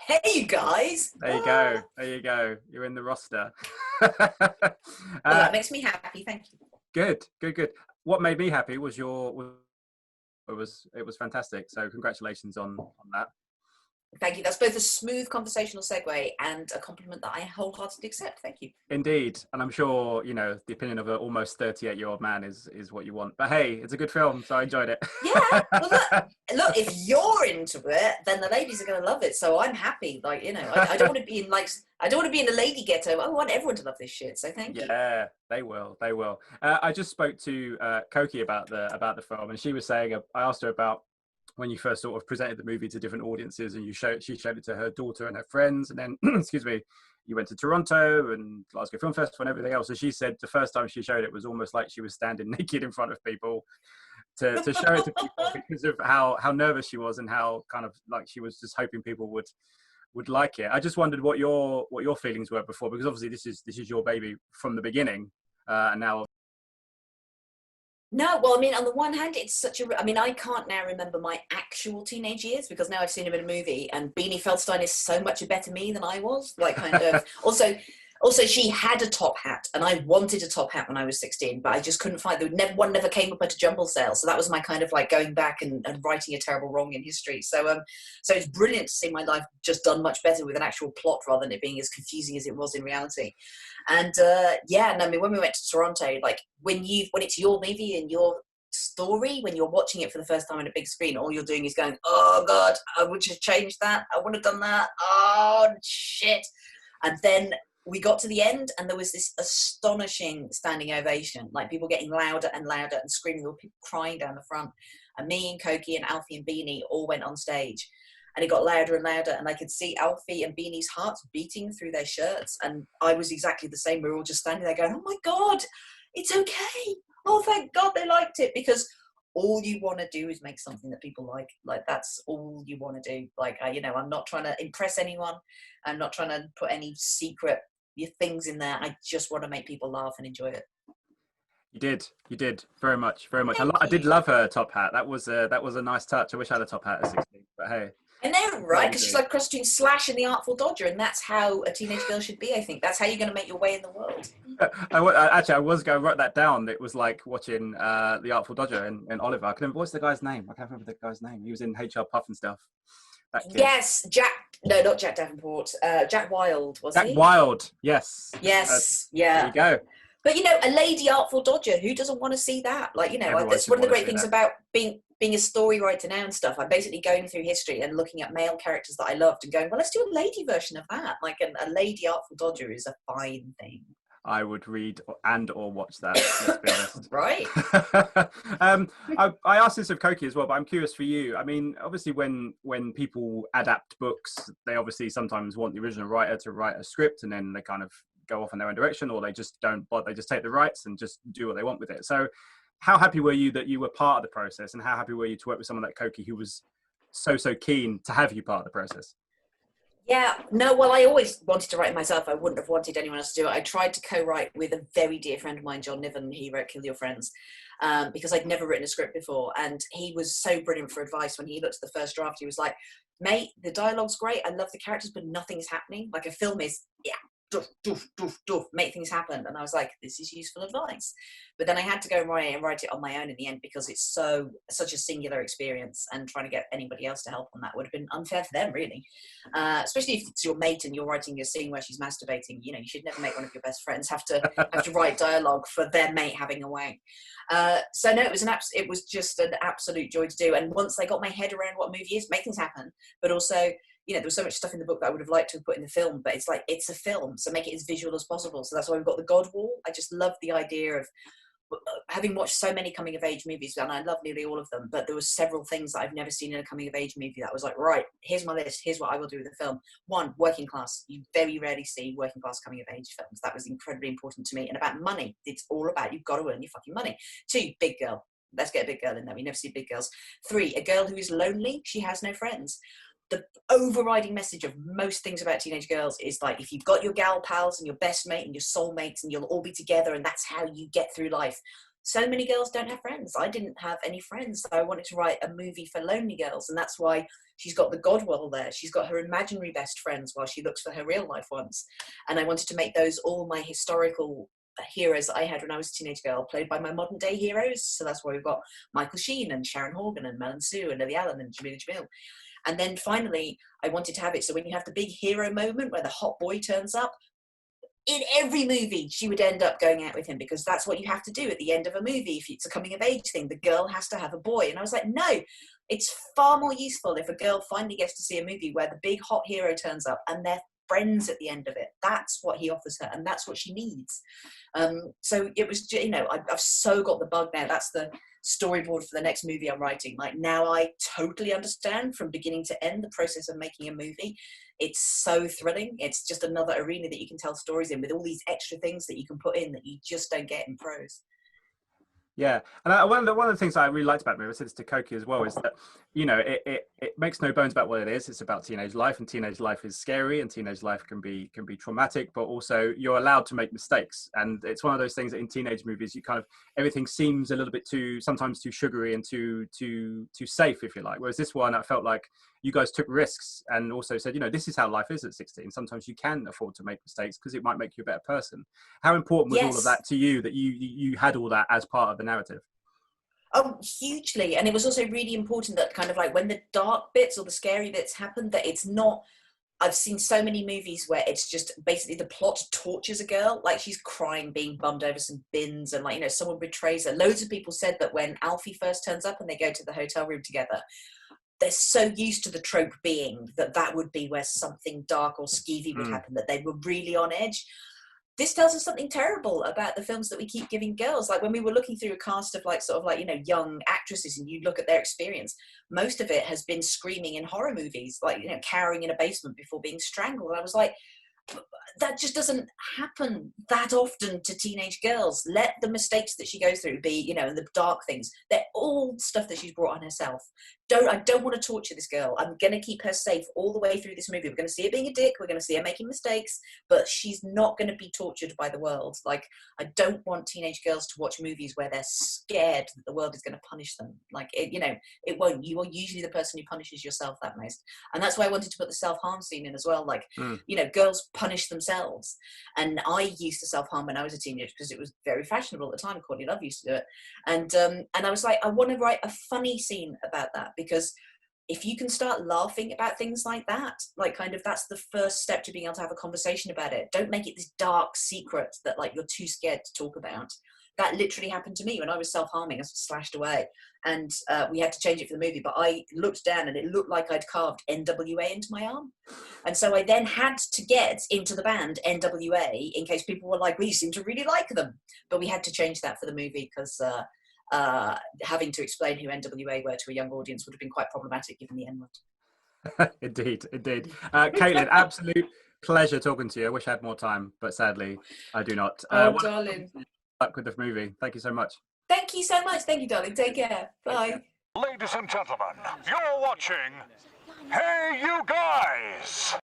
Hey, you guys. There you go. There you go. You're in the roster. Well, that makes me happy. Thank you. Good. What made me happy was it was fantastic. So congratulations on that. Thank you. That's both a smooth conversational segue and a compliment that I wholeheartedly accept. Thank you. Indeed. And I'm sure, the opinion of an almost 38-year-old man is what you want. But hey, it's a good film, so I enjoyed it. Yeah. Well, look, if you're into it, then the ladies are going to love it. So I'm happy. Like, I don't want to be in I don't want to be in the lady ghetto. I want everyone to love this shit. So thank you. Yeah, they will. I just spoke to Coky about the film, and she was saying, I asked her about when you first sort of presented the movie to different audiences, and she showed it to her daughter and her friends, and then excuse me, you went to Toronto and Glasgow Film Festival and everything else. So she said the first time she showed it was almost like she was standing naked in front of people to show it to people because of how nervous she was and how kind of like she was just hoping people would like it. I just wondered what your feelings were before, because obviously this is your baby from the beginning, and now. No, well, I mean, on the one hand, it's I can't now remember my actual teenage years because now I've seen him in a movie, and Beanie Feldstein is so much a better me than I was. Like, kind of. Also, she had a top hat, and I wanted a top hat when I was 16, but I just couldn't find. One never came up at a jumble sale, so that was my kind of like going back and righting a terrible wrong in history. So it's brilliant to see my life just done much better with an actual plot rather than it being as confusing as it was in reality. And when we went to Toronto, like when it's your movie and your story, when you're watching it for the first time on a big screen, all you're doing is going, "Oh God, I would have changed that. I would have done that. Oh shit!" And then we got to the end and there was this astonishing standing ovation, like people getting louder and louder and screaming, there were people crying down the front. And me and Coky and Alfie and Beanie all went on stage, and it got louder and louder, and I could see Alfie and Beanie's hearts beating through their shirts, and I was exactly the same. We were all just standing there going, "Oh my God, it's okay. Oh, thank God they liked it," because all you want to do is make something that people like. Like, that's all you want to do. Like, I'm not trying to impress anyone. I'm not trying to put any secret things in there. I just want to make people laugh and enjoy it. You did very much. I did love her top hat. That was a nice touch. I wish I had a top hat at 16, but hey. I know, right? Because she's like cross between Slash and the Artful Dodger, and that's how a teenage girl should be. I think that's how you're going to make your way in the world. I was going to write that down. It was like watching the Artful Dodger and Oliver. I can't remember, what's the guy's name? I can't remember the guy's name. He was in HR Puff and stuff. Yes, not Jack Davenport. Jack Wilde, was he? Jack Wilde, yes. Yes, yeah. There you go. But a lady Artful Dodger, who doesn't want to see that? Like, that's one of the great things about being a story writer now and stuff. I'm basically going through history and looking at male characters that I loved and going, well, let's do a lady version of that. Like, a lady Artful Dodger is a fine thing. I would read or watch that, let's be honest. Right. I asked this of Coky as well, but I'm curious for you. I mean, obviously when people adapt books, they obviously sometimes want the original writer to write a script, and then they kind of go off in their own direction, or they just don't bother. They just take the rights and just do what they want with it. So how happy were you that you were part of the process, and how happy were you to work with someone like Coky who was so keen to have you part of the process? Yeah, no, well, I always wanted to write myself. I wouldn't have wanted anyone else to do it. I tried to co-write with a very dear friend of mine, John Niven. He wrote Kill Your Friends, because I'd never written a script before. And he was so brilliant for advice. When he looked at the first draft, he was like, "Mate, the dialogue's great. I love the characters, but nothing's happening. Like, a film is, doof, doof, doof, doof, make things happen." And I was like, this is useful advice. But then I had to go and write it on my own in the end, because it's such a singular experience, and trying to get anybody else to help on that would have been unfair for them, really. Especially if it's your mate and you're writing a scene where she's masturbating. You should never make one of your best friends have to write dialogue for their mate having a wank. So no, it was just an absolute joy to do. And once I got my head around what a movie is, make things happen. But also, there was so much stuff in the book that I would have liked to have put in the film, but it's like, it's a film, so make it as visual as possible. So that's why we've got the God Wall. I just love the idea of having watched so many coming of age movies, and I love nearly all of them, but there were several things that I've never seen in a coming of age movie that was like, right, here's my list, here's what I will do with the film. One, working class. You very rarely see working class coming of age films. That was incredibly important to me. And about money, it's all about, you've got to earn your fucking money. Two, big girl. Let's get a big girl in there. We never see big girls. Three, a girl who is lonely. She has no friends. The overriding message of most things about teenage girls is like, if you've got your gal pals and your best mate and your soulmates, and you'll all be together, and that's how you get through life. So many girls don't have friends. I didn't have any friends, so I wanted to write a movie for lonely girls, and that's why She's got the God world there. She's got her imaginary best friends while she looks for her real life ones. And I wanted to make those all my historical heroes that I had when I was a teenage girl, played by my modern day heroes. So that's why we've got Michael Sheen and Sharon Horgan and Mel and Sue and Lily Allen and Jamila Jamil. And then finally, I wanted to have it so when you have the big hero moment where the hot boy turns up, in every movie, she would end up going out with him, because that's what you have to do at the end of a movie. If it's a coming of age thing, the girl has to have a boy. And I was like, no, it's far more useful if a girl finally gets to see a movie where the big hot hero turns up and they're friends at the end of it. That's what he offers her, and that's what she needs. So it was, you know, I've so got the bug now. That's the storyboard for the next movie I'm writing. Like, now I totally understand from beginning to end the process of making a movie. It's so thrilling. It's just another arena that you can tell stories in, with all these extra things that you can put in that you just don't get in prose. Yeah, and one of the things I really liked about the movie, I said this to Coky as well, is that, you know, it makes no bones about what it is. It's about teenage life, and teenage life is scary, and teenage life can be traumatic, but also you're allowed to make mistakes. And it's one of those things that in teenage movies, you kind of, everything seems a little bit sometimes too sugary and too safe, if you like. Whereas this one, I felt like you guys took risks and also said, you know, this is how life is at 16. Sometimes you can afford to make mistakes because it might make you a better person. How important was all of that to you, that you had all that as part of the narrative? Oh, hugely. And it was also really important that kind of like when the dark bits or the scary bits happen, that it's not, I've seen so many movies where it's just basically the plot tortures a girl. Like, she's crying, being bummed over some bins, and, like, you know, someone betrays her. Loads of people said that when Alfie first turns up and they go to the hotel room together, they're so used to the trope being that would be where something dark or skeevy would happen, that they were really on edge. This tells us something terrible about the films that we keep giving girls. Like, when we were looking through a cast of like, sort of like, you know, young actresses, and you look at their experience, most of it has been screaming in horror movies, like, you know, cowering in a basement before being strangled. And I was like, that just doesn't happen that often to teenage girls. Let the mistakes that she goes through be, you know, and the dark things, they're all stuff that she's brought on herself. I don't want to torture this girl. I'm going to keep her safe all the way through this movie. We're going to see her being a dick. We're going to see her making mistakes, but she's not going to be tortured by the world. Like, I don't want teenage girls to watch movies where they're scared that the world is going to punish them. Like, you know, it won't. You are usually the person who punishes yourself that most. And that's why I wanted to put the self-harm scene in as well. Like, you know, girls punish themselves. And I used to self-harm when I was a teenager because it was very fashionable at the time. Courtney Love used to do it. And I was like, I want to write a funny scene about that, because if you can start laughing about things like that, like, kind of, that's the first step to being able to have a conversation about it. Don't make it this dark secret that, like, you're too scared to talk about. That literally happened to me when I was self-harming. I was slashed away, and we had to change it for the movie, but I looked down and it looked like I'd carved NWA into my arm. And so I then had to get into the band NWA in case people were like, we seem to really like them. But we had to change that for the movie because having to explain who NWA were to a young audience would have been quite problematic given the N-word. Indeed. Caitlin, absolute pleasure talking to you. I wish I had more time, but sadly I do not. Darling. Good luck with the movie. Thank you so much. Thank you so much. Thank you, darling. Take care. Bye. Ladies and gentlemen, you're watching Hey You Guys!